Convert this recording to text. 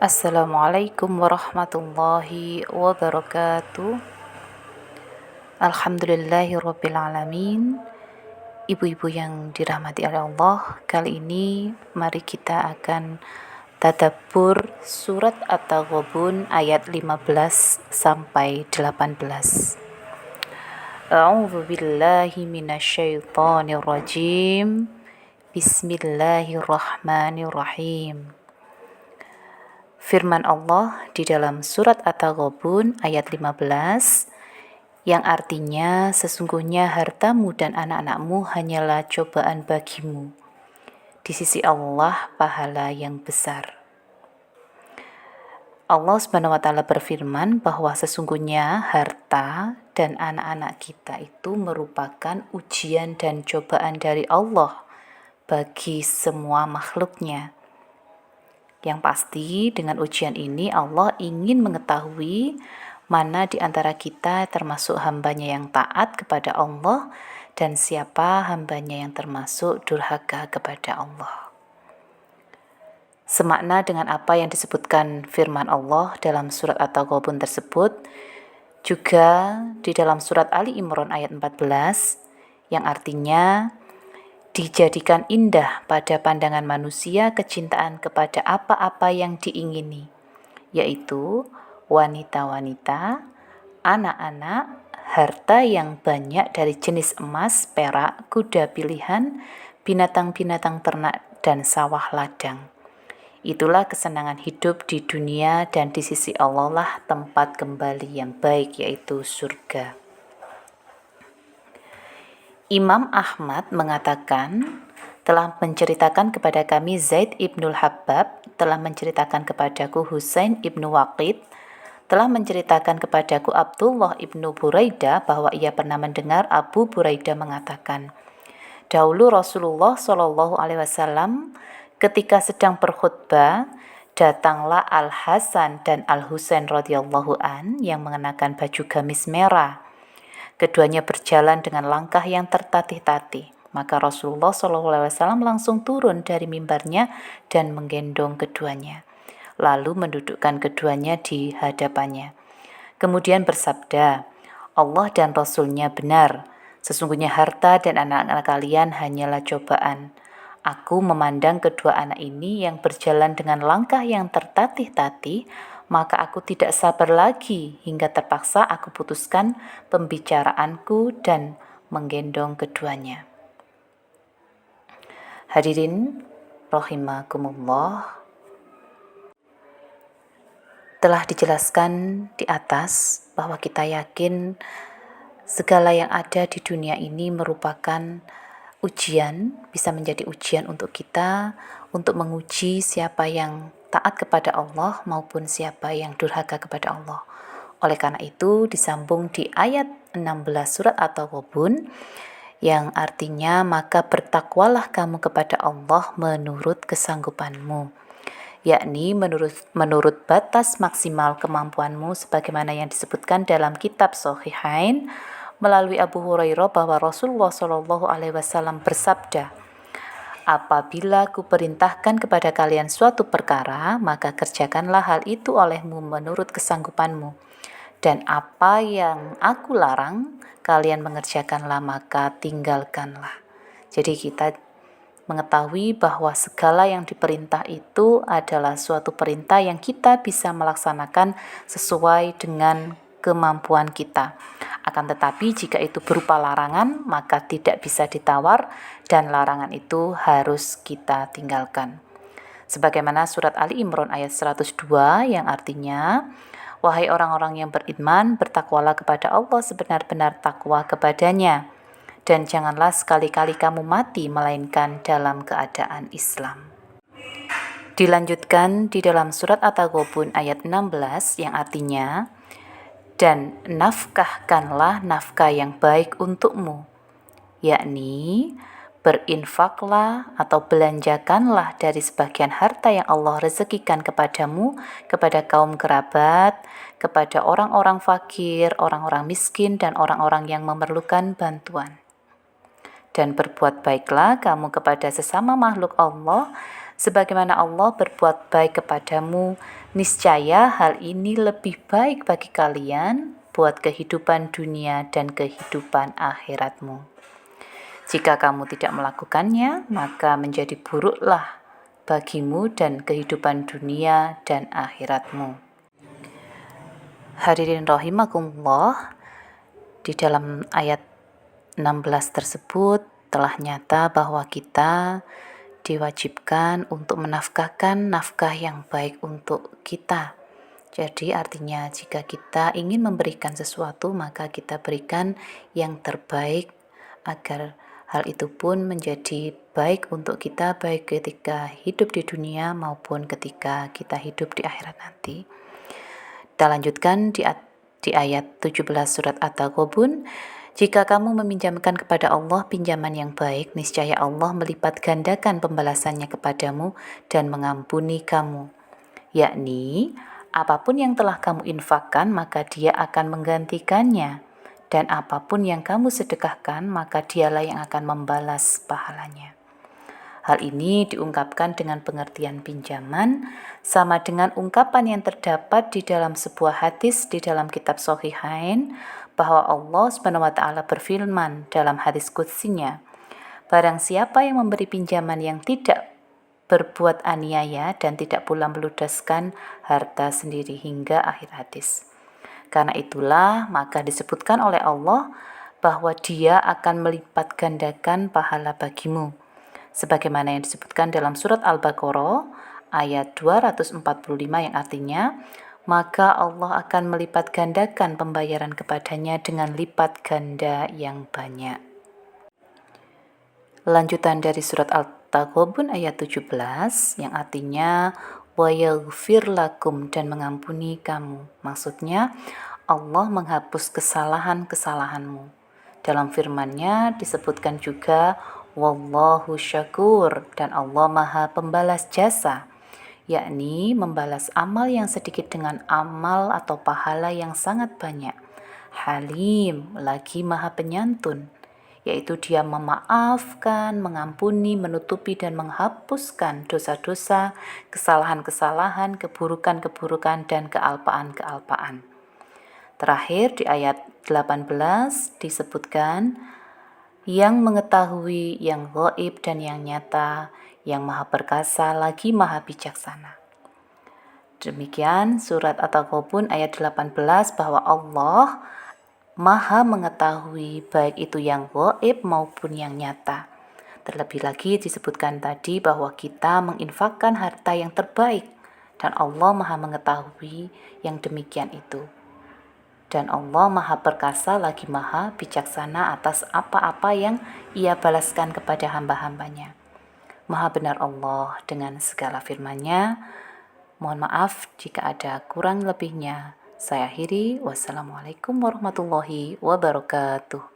Assalamualaikum warahmatullahi wabarakatuh. Alhamdulillahirrabbilalamin. Ibu-ibu yang dirahmati oleh Allah, kali ini mari kita akan tadabbur surat At-Taghabun ayat 15 sampai 18. A'udzu billahi minasyaitonir rajim. Bismillahirrahmanirrahim. Firman Allah di dalam surat At-Taghabun ayat 15 yang artinya sesungguhnya hartamu dan anak-anakmu hanyalah cobaan bagimu. Di sisi Allah pahala yang besar. Allah SWT berfirman bahwa sesungguhnya harta dan anak-anak kita itu merupakan ujian dan cobaan dari Allah bagi semua makhluknya. Yang pasti dengan ujian ini Allah ingin mengetahui mana di antara kita termasuk hambanya yang taat kepada Allah dan siapa hambanya yang termasuk durhaka kepada Allah. Semakna dengan apa yang disebutkan firman Allah dalam surat At-Taghabun tersebut, juga di dalam surat Ali Imran ayat 14 yang artinya dijadikan indah pada pandangan manusia kecintaan kepada apa-apa yang diingini, yaitu wanita-wanita, anak-anak, harta yang banyak dari jenis emas, perak, kuda pilihan, binatang-binatang ternak, dan sawah ladang. Itulah kesenangan hidup di dunia dan di sisi Allah lah tempat kembali yang baik, yaitu surga. Imam Ahmad mengatakan, telah menceritakan kepada kami Zaid ibnul Habab, telah menceritakan kepadaku Husain ibnu Waqid, telah menceritakan kepadaku Abdullah ibnu Buraidah bahwa ia pernah mendengar Abu Buraidah mengatakan, dahulu Rasulullah SAW ketika sedang berkhutbah, datanglah Al-Hasan dan Al-Husain radhiyallahu an yang mengenakan baju gamis merah. Keduanya berjalan dengan langkah yang tertatih-tatih. Maka Rasulullah SAW langsung turun dari mimbarnya dan menggendong keduanya. Lalu mendudukkan keduanya di hadapannya. Kemudian bersabda, Allah dan Rasul-Nya benar. Sesungguhnya harta dan anak-anak kalian hanyalah cobaan. Aku memandang kedua anak ini yang berjalan dengan langkah yang tertatih-tatih, maka aku tidak sabar lagi hingga terpaksa aku putuskan pembicaraanku dan menggendong keduanya. Hadirin rahimakumullah, telah dijelaskan di atas bahwa kita yakin segala yang ada di dunia ini merupakan ujian, bisa menjadi ujian untuk kita, untuk menguji siapa yang taat kepada Allah maupun siapa yang durhaka kepada Allah. Oleh karena itu disambung di ayat 16 surat At-Taghabun yang artinya maka bertakwalah kamu kepada Allah menurut kesanggupanmu, yakni menurut batas maksimal kemampuanmu sebagaimana yang disebutkan dalam kitab Shahihain melalui Abu Hurairah bahwa Rasulullah SAW bersabda, apabila kuperintahkan kepada kalian suatu perkara, maka kerjakanlah hal itu olehmu menurut kesanggupanmu. Dan apa yang aku larang, kalian mengerjakanlah maka tinggalkanlah. Jadi kita mengetahui bahwa segala yang diperintah itu adalah suatu perintah yang kita bisa melaksanakan sesuai dengan kemampuan kita. Akan tetapi jika itu berupa larangan, maka tidak bisa ditawar dan larangan itu harus kita tinggalkan. Sebagaimana surat Ali Imran ayat 102 yang artinya, wahai orang-orang yang beriman, bertakwalah kepada Allah sebenar-benar takwa kepadanya, dan janganlah sekali-kali kamu mati melainkan dalam keadaan Islam. Dilanjutkan di dalam surat At-Taghabun ayat 16 yang artinya, dan nafkahkanlah nafkah yang baik untukmu, yakni berinfaklah atau belanjakanlah dari sebagian harta yang Allah rezekikan kepadamu, kepada kaum kerabat, kepada orang-orang fakir, orang-orang miskin, dan orang-orang yang memerlukan bantuan. Dan berbuat baiklah kamu kepada sesama makhluk Allah Sebagaimana Allah berbuat baik kepadamu, niscaya hal ini lebih baik bagi kalian buat kehidupan dunia dan kehidupan akhiratmu. Jika kamu tidak melakukannya, maka menjadi buruklah bagimu dan kehidupan dunia dan akhiratmu. Hadirin rahimakumullah, di dalam ayat 16 tersebut telah nyata bahwa kita diwajibkan untuk menafkahkan nafkah yang baik untuk kita. Jadi artinya jika kita ingin memberikan sesuatu, maka kita berikan yang terbaik agar hal itu pun menjadi baik untuk kita, baik ketika hidup di dunia maupun ketika kita hidup di akhirat nanti. Kita lanjutkan di ayat 17 surat At-Taghabun. Jika kamu meminjamkan kepada Allah pinjaman yang baik, niscaya Allah melipat gandakan pembalasannya kepadamu dan mengampuni kamu. Yakni, apapun yang telah kamu infakkan, maka Dia akan menggantikannya. Dan apapun yang kamu sedekahkan, maka Dialah yang akan membalas pahalanya. Hal ini diungkapkan dengan pengertian pinjaman, sama dengan ungkapan yang terdapat di dalam sebuah hadis di dalam kitab Shahihain, bahwa Allah SWT berfirman dalam hadis qudsinya, barang siapa yang memberi pinjaman yang tidak berbuat aniaya dan tidak pula meludaskan harta sendiri, hingga akhir hadis. Karena itulah maka disebutkan oleh Allah bahwa Dia akan melipat gandakan pahala bagimu, sebagaimana yang disebutkan dalam surat Al-Baqarah ayat 245 yang artinya, maka Allah akan melipat gandakan pembayaran kepadanya dengan lipat ganda yang banyak. Lanjutan dari surat Al-Taghabun ayat 17 yang artinya wa yaghfir lakum, dan mengampuni kamu. Maksudnya Allah menghapus kesalahan-kesalahanmu. Dalam firman-Nya disebutkan juga wallahu syakur, dan Allah Maha pembalas jasa, yakni membalas amal yang sedikit dengan amal atau pahala yang sangat banyak. Halim, lagi Maha penyantun, yaitu Dia memaafkan, mengampuni, menutupi dan menghapuskan dosa-dosa, kesalahan-kesalahan, keburukan-keburukan dan kealpaan-kealpaan. Terakhir di ayat 18 disebutkan yang mengetahui yang gaib dan yang nyata, yang maha perkasa lagi maha bijaksana. Demikian surat At-Taghabun ayat 18, bahwa Allah maha mengetahui baik itu yang gaib maupun yang nyata. Terlebih lagi disebutkan tadi bahwa kita menginfakkan harta yang terbaik, dan Allah maha mengetahui yang demikian itu. Dan Allah maha perkasa lagi maha bijaksana atas apa-apa yang Ia balaskan kepada hamba-hambanya. Maha benar Allah dengan segala firman-Nya. Mohon maaf jika ada kurang lebihnya. Saya akhiri. Wassalamualaikum warahmatullahi wabarakatuh.